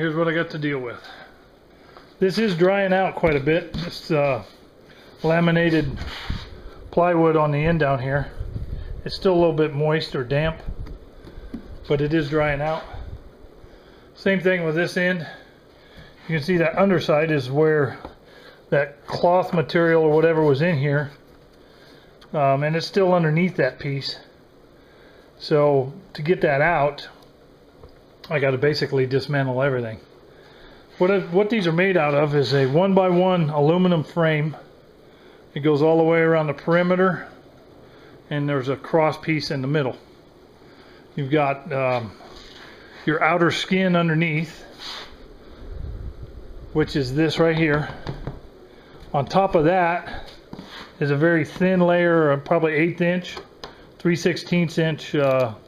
here's what I got to deal with. This is drying out quite a bit. This laminated plywood on the end down here. It's still a little bit moist or damp, but it is drying out. Same thing with this end. You can see that underside is where that cloth material or whatever was in here, and it's still underneath that piece. So to get that out, I got to basically dismantle everything. What these are made out of is a 1x1 aluminum frame. It goes all the way around the perimeter, and there's a cross piece in the middle. You've got your outer skin underneath, which is this right here. On top of that is a very thin layer of probably 1/8 inch, 3/16 inch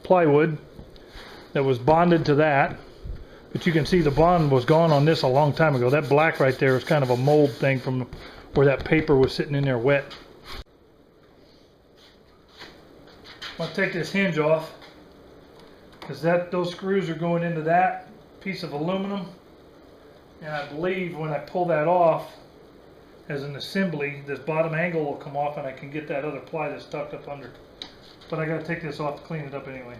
plywood that was bonded to that. But you can see the bond was gone on this a long time ago. That black right there is kind of a mold thing from where that paper was sitting in there wet. I'll take this hinge off because those screws are going into that piece of aluminum, and I believe when I pull that off as an assembly, this bottom angle will come off and I can get that other ply that's tucked up under. But I got to take this off to clean it up anyway.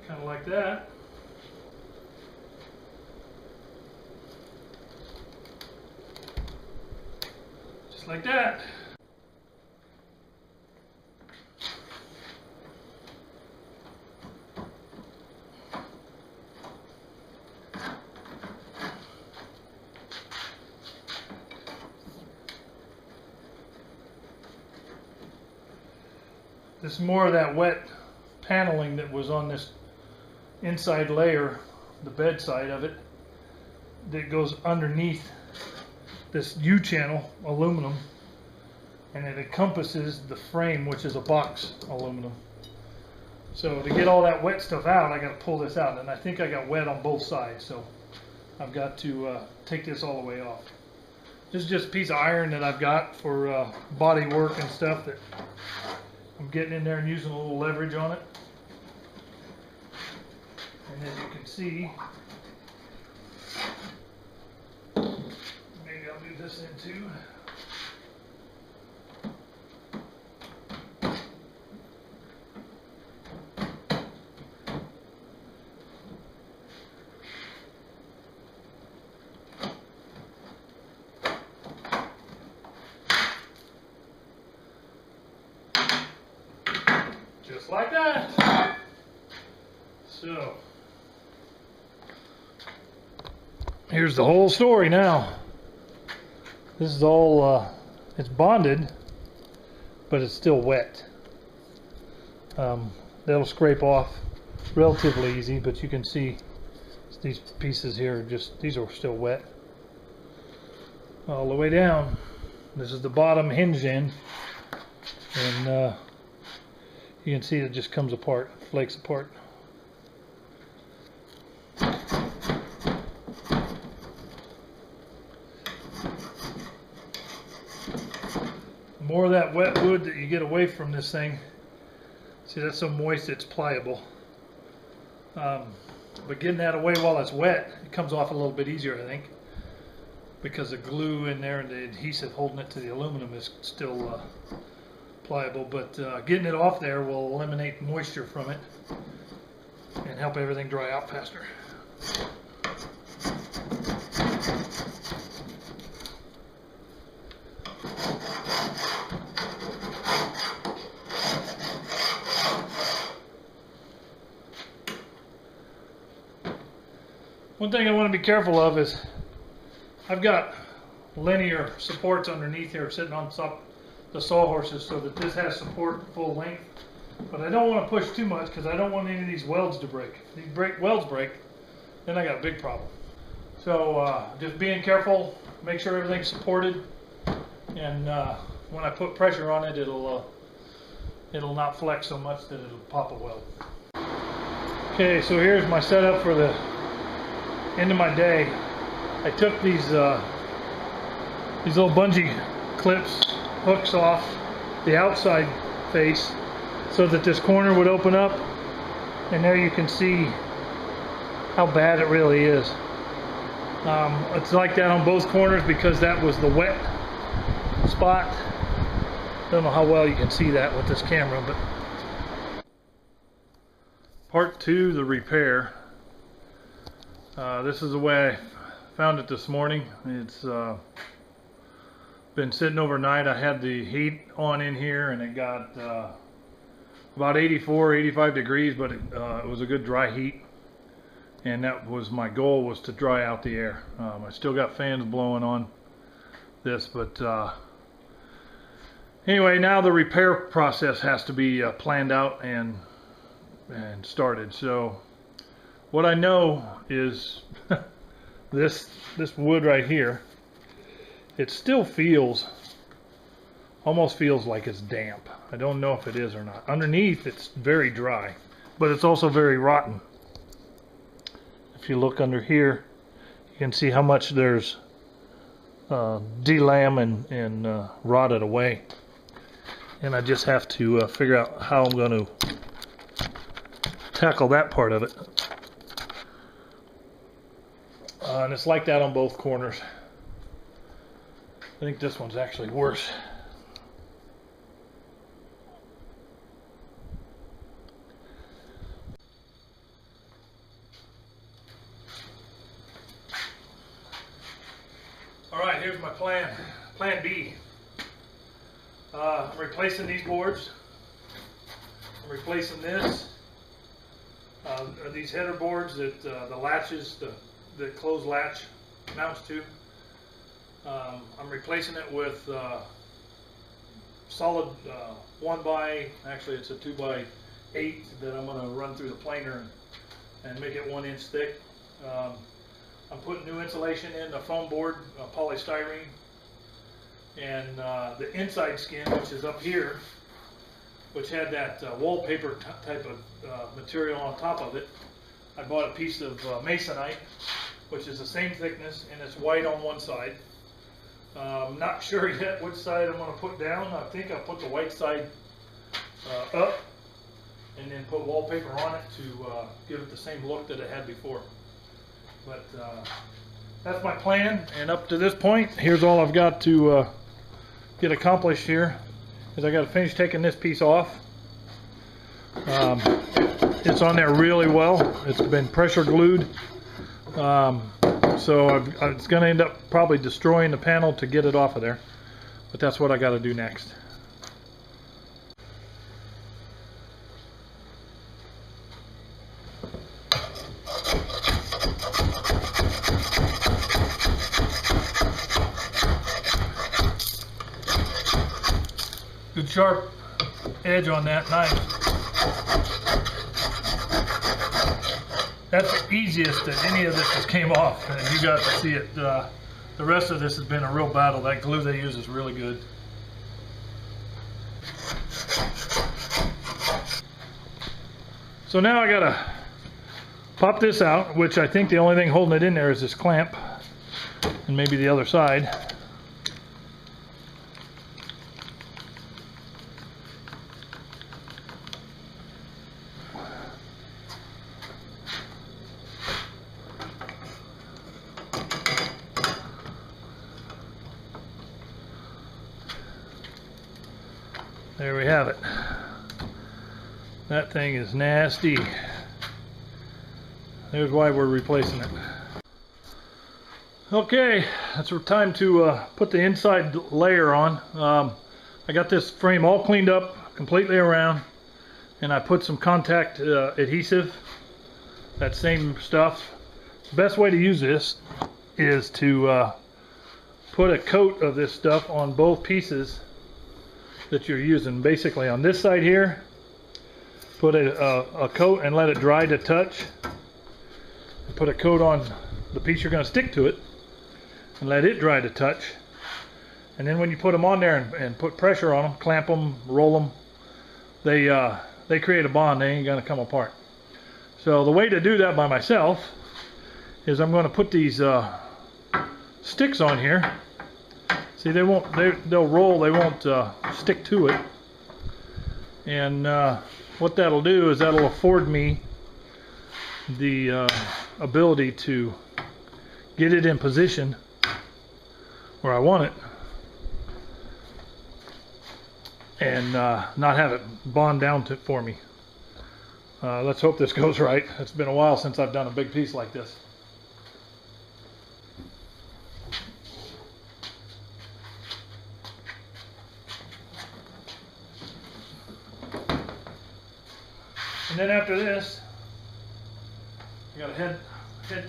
Kind of like that. Just like that. This is more of that wet paneling that was on this inside layer, the bed side of it, that goes underneath this U-channel aluminum, and it encompasses the frame, which is a box aluminum. So to get all that wet stuff out, I got to pull this out, and I think I got wet on both sides, so I've got to take this all the way off. This is just a piece of iron that I've got for body work and stuff that I'm getting in there and using a little leverage on it. And as you can see, maybe I'll move this in too. Just like that. So here's the whole story now. This is all, it's bonded, but it's still wet. That'll scrape off relatively easy, but you can see these pieces here, these are still wet. All the way down. This is the bottom hinge end, and you can see it just comes apart, flakes apart. The more of that wet wood that you get away from this thing, see, that's so moist it's pliable. But getting that away while it's wet, it comes off a little bit easier, I think, because the glue in there and the adhesive holding it to the aluminum is still pliable. But getting it off there will eliminate moisture from it and help everything dry out faster. One thing I want to be careful of is I've got linear supports underneath here sitting on top the sawhorses so that this has support full length. But I don't want to push too much because I don't want any of these welds to break. If these welds break, then I got a big problem. So just being careful, make sure everything's supported, and when I put pressure on it, it'll not flex so much that it'll pop a weld. Okay, so here's my setup for the end of my day. I took these little bungee clips, hooks off the outside face so that this corner would open up, and there you can see how bad it really is. It's like that on both corners because that was the wet spot. Don't know how well you can see that with this camera, but part 2, the repair. This is the way I found it this morning. It's been sitting overnight. I had the heat on in here and it got about 84, 85 degrees, but it was a good dry heat. And that was my goal, was to dry out the air. I still got fans blowing on this, but anyway, now the repair process has to be planned out and started. So what I know is this wood right here, it still almost feels like it's damp. I don't know if it is or not. Underneath it's very dry, but it's also very rotten. If you look under here, you can see how much there's delam and rotted away. And I just have to figure out how I'm going to tackle that part of it. And it's like that on both corners. I think this one's actually worse. Alright, here's my plan. Plan B. I'm replacing these boards. I'm replacing this. These header boards that the latches, the closed latch mounts to. I'm replacing it with solid actually it's a 2x8 that I'm going to run through the planer and make it 1 inch thick. I'm putting new insulation in the foam board, polystyrene, and the inside skin, which is up here, which had that wallpaper type of material on top of it. I bought a piece of masonite, which is the same thickness, and it's white on one side. I'm not sure yet which side I'm going to put down. I think I'll put the white side up and then put wallpaper on it to give it the same look that it had before. But that's my plan, and up to this point, here's all I've got to get accomplished here, is I got to finish taking this piece off. It's on there really well. It's been pressure glued, so it's going to end up probably destroying the panel to get it off of there, but that's what I got to do next. Good sharp edge on that knife. That's the easiest that any of this has came off, and you got to see it. The rest of this has been a real battle. That glue they use is really good. So now I gotta pop this out, which I think the only thing holding it in there is this clamp, and maybe the other side. There we have it. That thing is nasty. There's why we're replacing it. Okay, it's time to put the inside layer on. I got this frame all cleaned up completely around, and I put some contact adhesive, that same stuff. The best way to use this is to put a coat of this stuff on both pieces that you're using. Basically on this side here, put a coat and let it dry to touch. Put a coat on the piece you're going to stick to it and let it dry to touch. And then when you put them on there and put pressure on them, clamp them, roll them, they create a bond. They ain't going to come apart. So the way to do that by myself is I'm going to put these sticks on here. See, they'll roll, they won't stick to it. And what that'll do is that'll afford me the ability to get it in position where I want it, and not have it bond down for me. Let's hope this goes right. It's been a while since I've done a big piece like this. And then after this, I gotta head to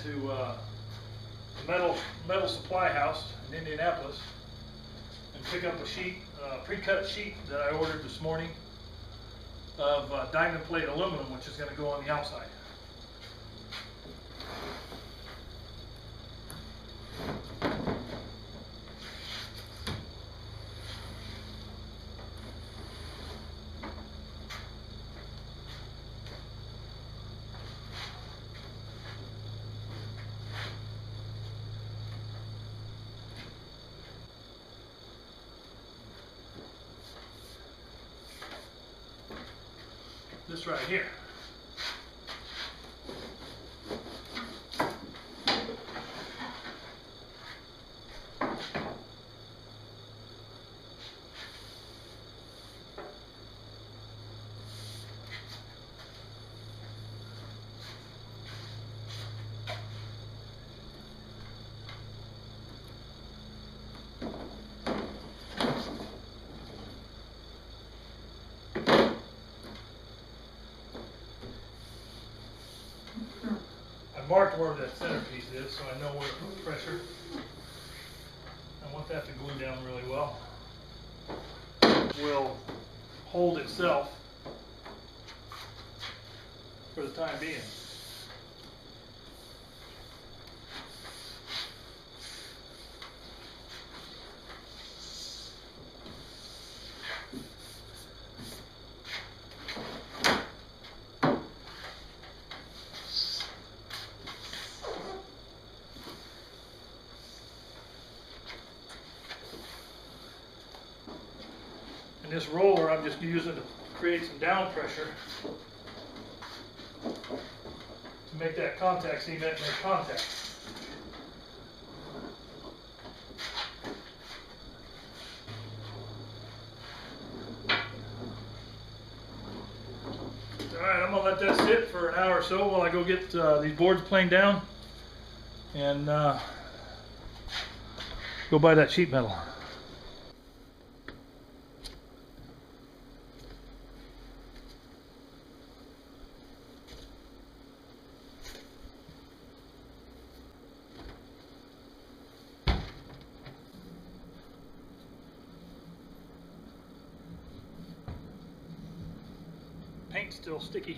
the metal supply house in Indianapolis and pick up a sheet, pre-cut sheet that I ordered this morning of diamond plate aluminum, which is going to go on the outside. This right here. I marked where that centerpiece is, so I know where to put pressure. I want that to glue down really well. It will hold itself for the time being. And this roller I'm just using to create some down pressure to make that contact cement make contact. Alright, I'm going to let that sit for an hour or so while I go get these boards planed down and go buy that sheet metal. Paint's still sticky,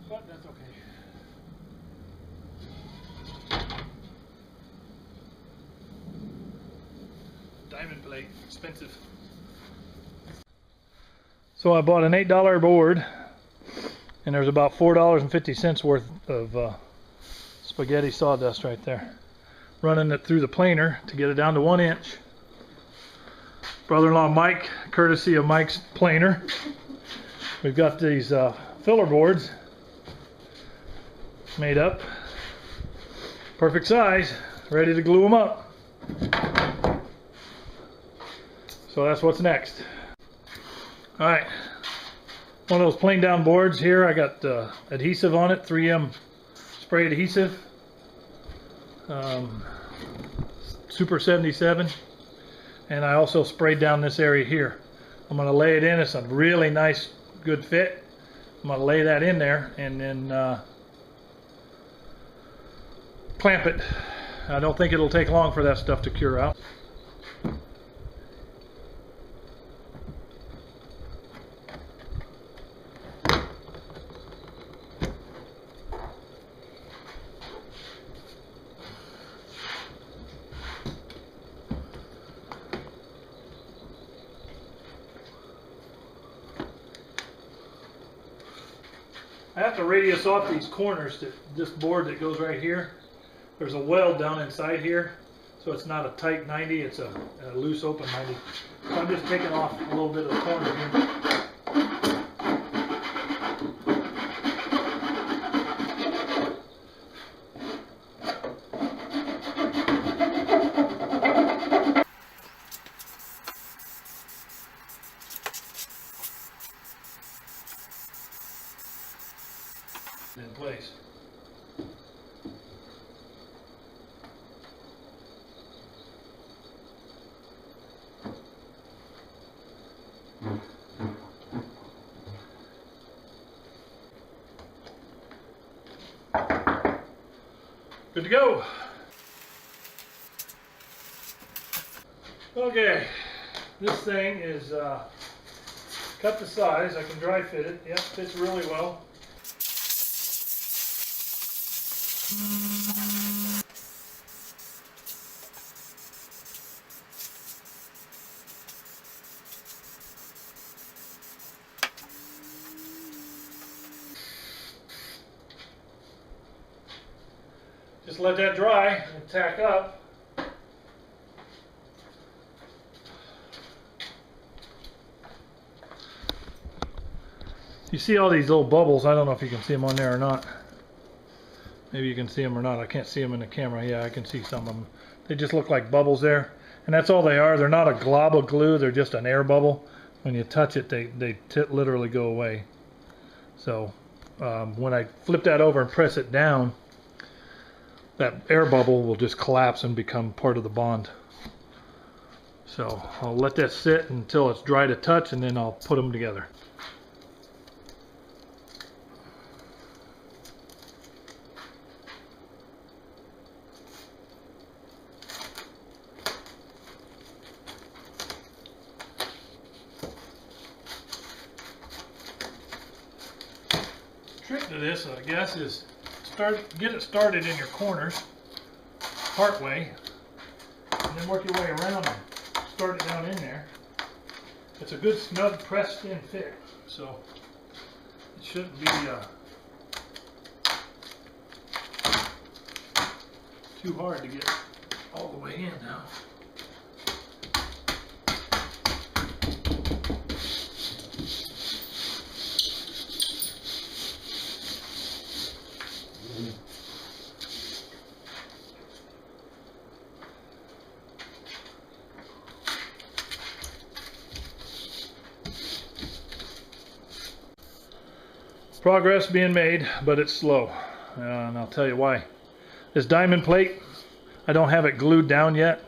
but that's okay. Diamond plate, expensive. So I bought an $8 board, and there's about $4.50 worth of spaghetti sawdust right there. Running it through the planer to get it down to 1 inch. Brother-in-law Mike, courtesy of Mike's planer. We've got these filler boards made up. Perfect size, ready to glue them up. So that's what's next. Alright, one of those plain down boards here. I got adhesive on it, 3M spray adhesive. Super 77. And I also sprayed down this area here. I'm going to lay it in. It's a really nice, good fit. I'm going to lay that in there and then clamp it. I don't think it'll take long for that stuff to cure out. I have to radius off these corners to this board that goes right here. There's a weld down inside here, so it's not a tight 90, it's a loose open 90. So I'm just taking off a little bit of the corner here. In place. Good to go. Okay, this thing is cut to size. I can dry fit it. Yep, fits really well. Just let that dry and tack up. You see all these little bubbles. I don't know if you can see them on there or not. Maybe you can see them or not. I can't see them in the camera. Yeah, I can see some of them. They just look like bubbles there. And that's all they are. They're not a glob of glue. They're just an air bubble. When you touch it, they literally go away. So when I flip that over and press it down, that air bubble will just collapse and become part of the bond. So I'll let that sit until it's dry to touch, and then I'll put them together. Trick to this, I guess, is get it started in your corners, part way, and then work your way around and start it down in there. It's a good snug pressed in fit, so it shouldn't be too hard to get all the way in now. Progress being made, but it's slow, and I'll tell you why. This diamond plate, I don't have it glued down yet,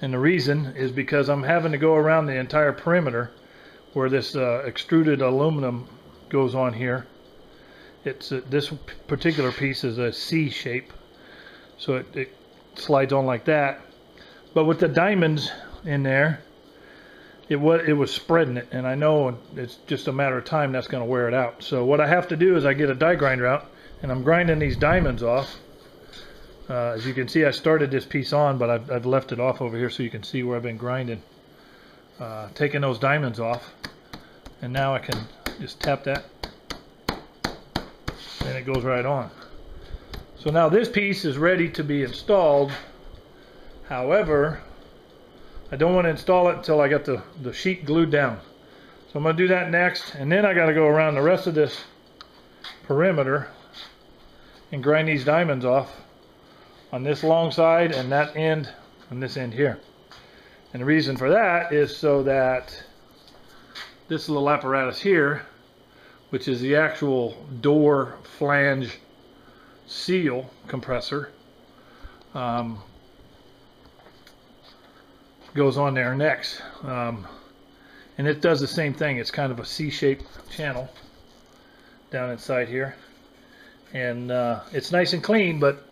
and the reason is because I'm having to go around the entire perimeter where this extruded aluminum goes on here. It's this particular piece is a C shape, so it slides on like that. But with the diamonds in there, it was spreading it, and I know it's just a matter of time that's going to wear it out. So what I have to do is I get a die grinder out, and I'm grinding these diamonds off. As you can see, I started this piece on, but I've left it off over here so you can see where I've been grinding. Taking those diamonds off, and now I can just tap that, and it goes right on. So now this piece is ready to be installed. However, I don't want to install it until I got the sheet glued down. So I'm going to do that next, and then I got to go around the rest of this perimeter and grind these diamonds off on this long side and that end and this end here. And the reason for that is so that this little apparatus here, which is the actual door flange seal compressor, goes on there next, and it does the same thing. It's kind of a C-shaped channel down inside here, and it's nice and clean, but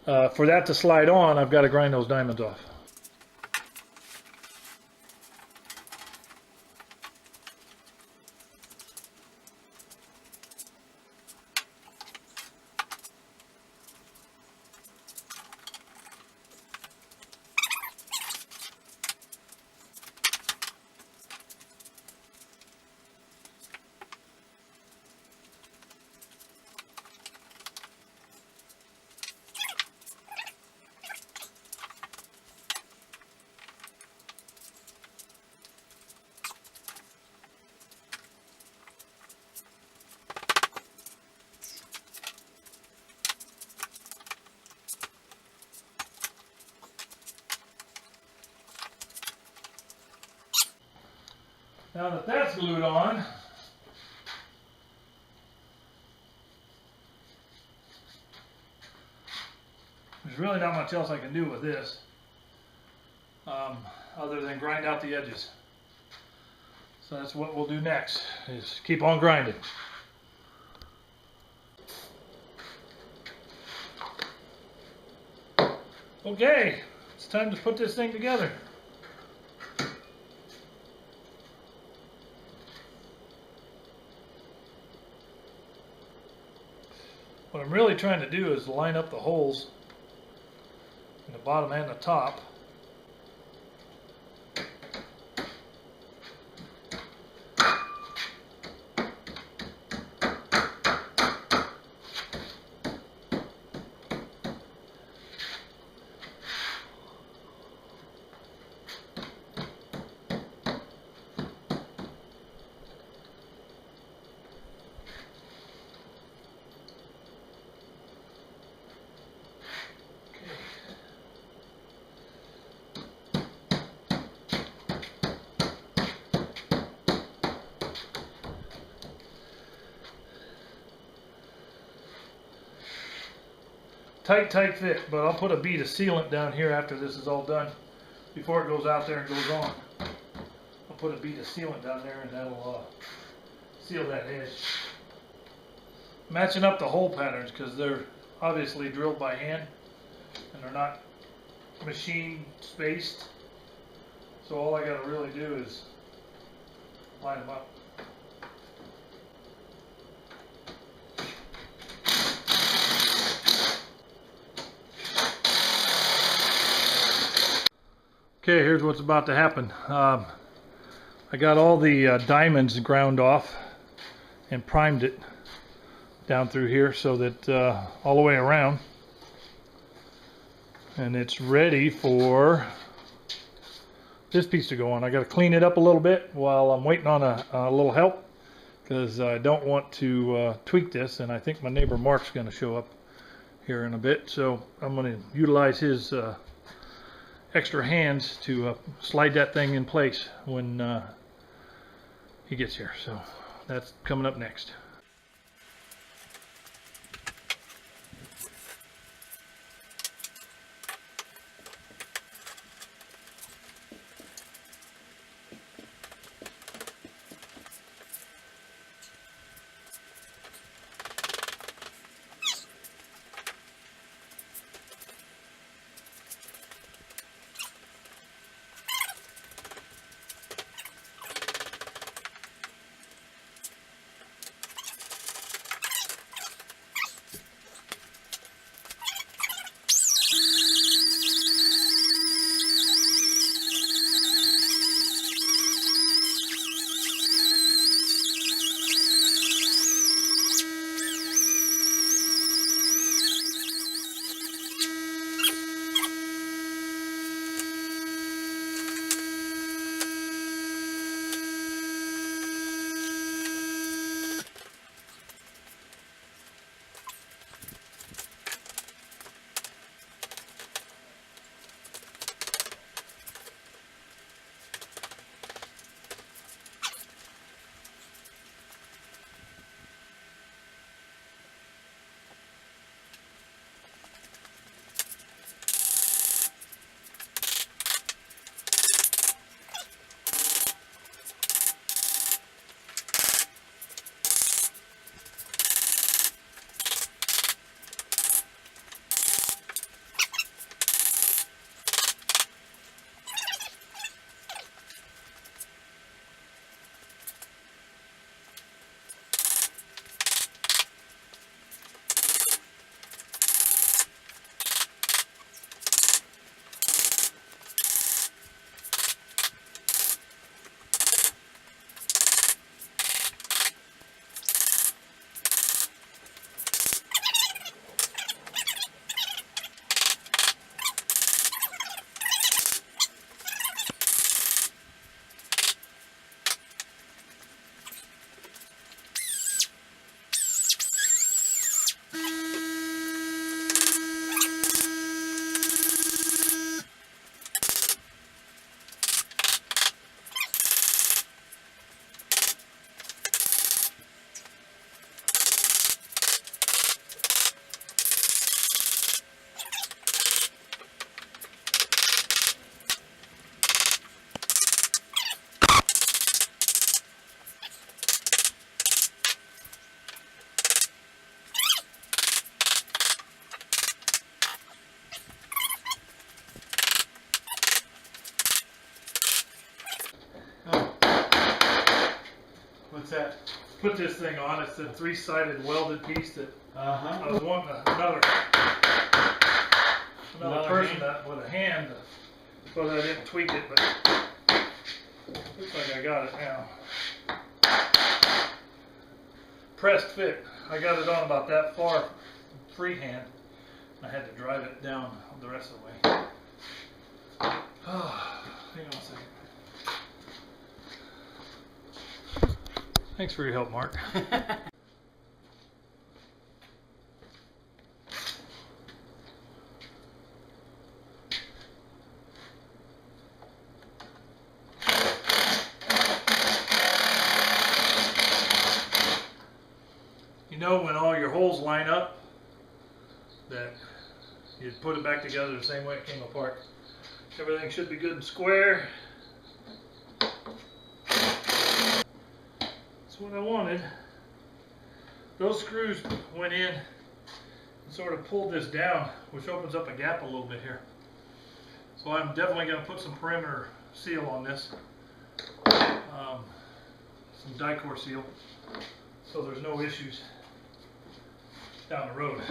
for that to slide on, I've got to grind those diamonds off. Now that that's glued on, there's really not much else I can do with this, other than grind out the edges. So that's what we'll do next, is keep on grinding. Okay, it's time to put this thing together. What I'm really trying to do is line up the holes in the bottom and the top. Tight fit, but I'll put a bead of sealant down here after this is all done. Before it goes out there and goes on, I'll put a bead of sealant down there and that'll seal that edge. Matching up the hole patterns because they're obviously drilled by hand and they're not machine spaced. So all I got to really do is line them up. Okay, here's what's about to happen. I got all the diamonds ground off and primed it down through here so that all the way around, and it's ready for this piece to go on. I got to clean it up a little bit while I'm waiting on a little help, because I don't want to tweak this, and I think my neighbor Mark's going to show up here in a bit, so I'm going to utilize his extra hands to slide that thing in place when he gets here. So that's coming up next. put this thing on. It's a three-sided welded piece that I was wanting another person with a hand, but I didn't tweak it, but looks like I got it now. Pressed fit. I got it on about that far freehand. I had to drive it down the rest of the way. Hang on a second. Thanks for your help, Mark. You know, when all your holes line up, that you put it back together the same way it came apart. Everything should be good and square. That's what I wanted. Those screws went in and sort of pulled this down, which opens up a gap a little bit here. So I'm definitely going to put some perimeter seal on this, some Dicor seal, so there's no issues down the road.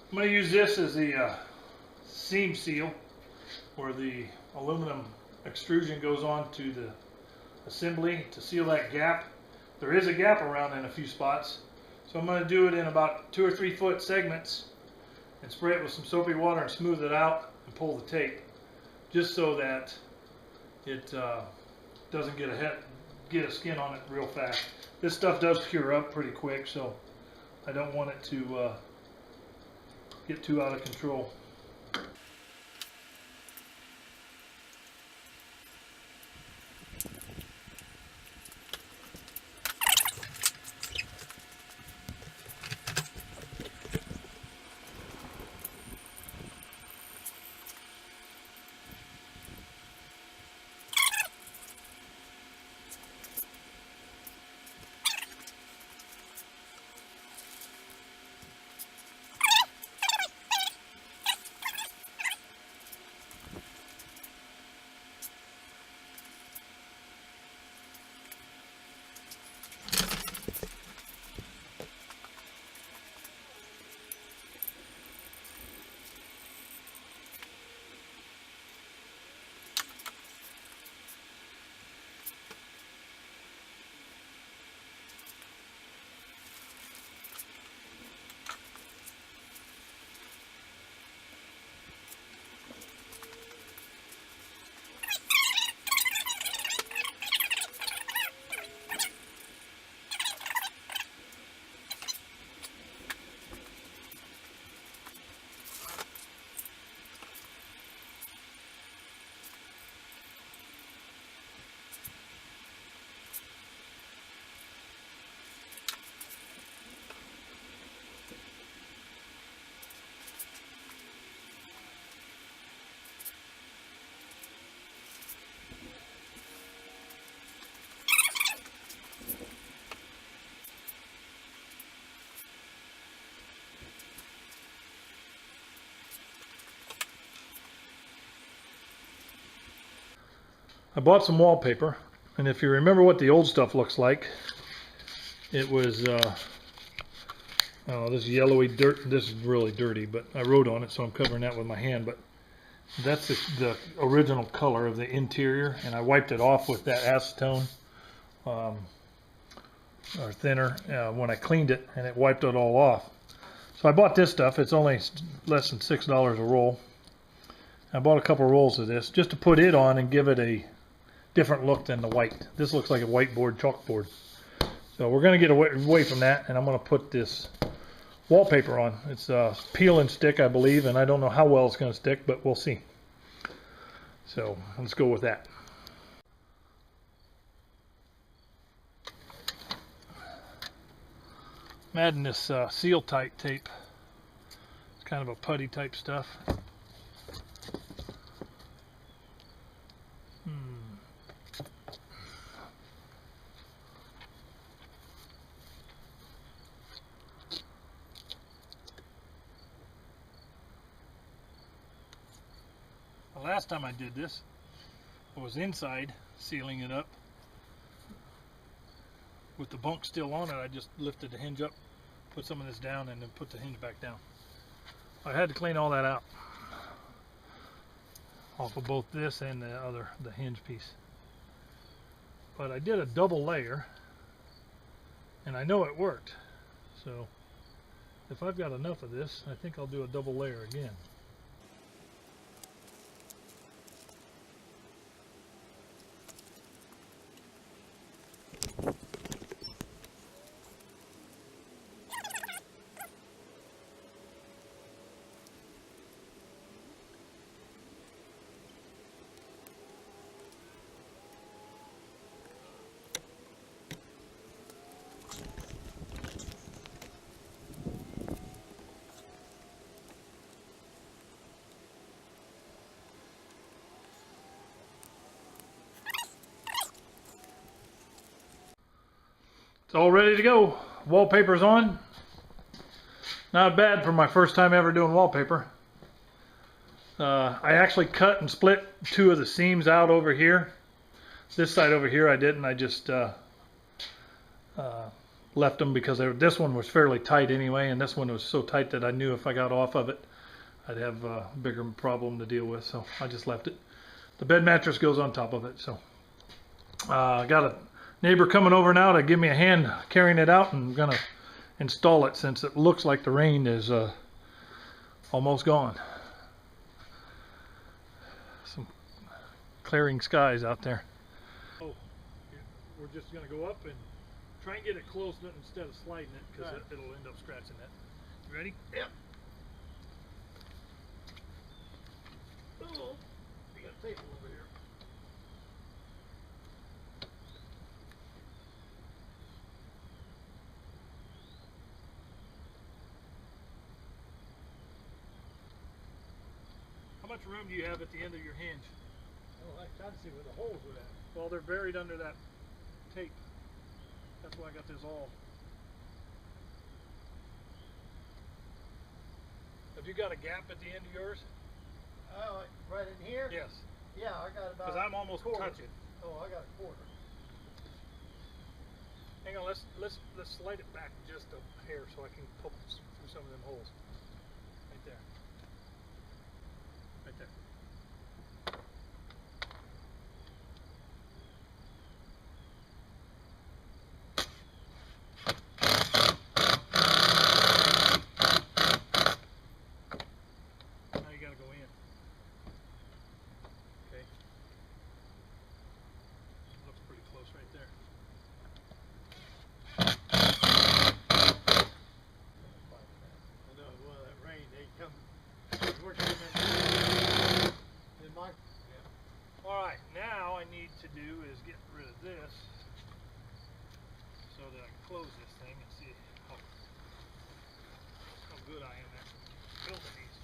I'm going to use this as the seam seal, where the aluminum extrusion goes on to the assembly to seal that gap. There is a gap around in a few spots, so I'm going to do it in about 2 or 3 foot segments and spray it with some soapy water and smooth it out and pull the tape, just so that it doesn't get a skin on it real fast. This stuff does cure up pretty quick, so I don't want it to get too out of control. I bought some wallpaper, and if you remember what the old stuff looks like, it was oh, this yellowy dirt. This is really dirty, but I wrote on it, so I'm covering that with my hand. But that's the original color of the interior, and I wiped it off with that acetone or thinner when I cleaned it, and it wiped it all off. So I bought this stuff. It's only less than $6 a roll. I bought a couple rolls of this just to put it on and give it a different look than the white. This looks like a whiteboard, chalkboard. So we're going to get away from that, and I'm going to put this wallpaper on. It's a peel and stick, I believe, and I don't know how well it's going to stick, but we'll see. So let's go with that. I'm adding this seal tight tape. It's kind of a putty type stuff. The last time I did this, I was inside sealing it up. With the bunk still on it, I just lifted the hinge up, put some of this down, and then put the hinge back down. I had to clean all that out off of both this and the hinge piece. But I did a double layer, and I know it worked. So if I've got enough of this, I think I'll do a double layer again. It's all ready to go. Wallpaper's on. Not bad for my first time ever doing wallpaper. I actually cut and split two of the seams out over here. This side over here I didn't. I just left them because this one was fairly tight anyway, and this one was so tight that I knew if I got off of it I'd have a bigger problem to deal with, so I just left it. The bed mattress goes on top of it. So I got a neighbor coming over now to give me a hand carrying it out, and I'm gonna install it since it looks like the rain is almost gone. Some clearing skies out there. Oh, we're just gonna go up and try and get it close instead of sliding it, because it'll end up scratching it. You ready? Yep. Oh, we got a table over here. How much room do you have at the end of your hinge? Oh, I tried to see where the holes were at. Well, they're buried under that tape. That's why I got this all. Have you got a gap at the end of yours? Oh, right in here? Yes. Yeah, I got about. Because I'm almost touching. Oh, I got a quarter. Hang on, let's slide it back just a hair so I can poke through some of them holes. Right there. Right there. Now you gotta go in. Okay. Looks pretty close right there. I know, well, that rain, they come. Working in my. Yeah. All right, now I need to do is get rid of this so that I can close this thing and see how good I am at building these.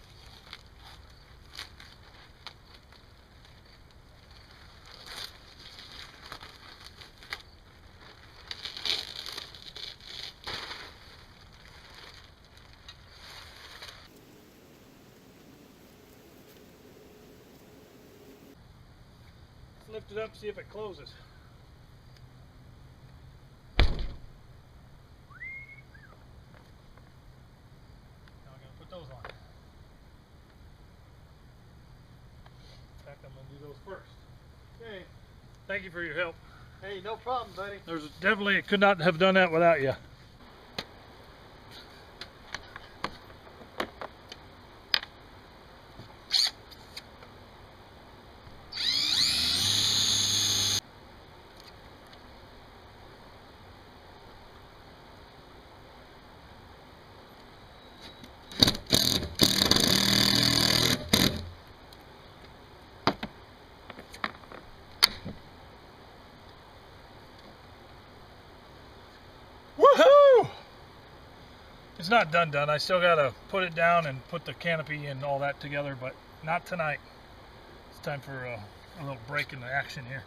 Let's lift it up, see if it closes. Now I'm going to put those on. In fact, I'm going to do those first. Okay. Thank you for your help. Hey, no problem, buddy. There's definitely, could not have done that without you. Woohoo! It's not done. I still gotta put it down and put the canopy and all that together, but not tonight. It's time for a little break in the action here.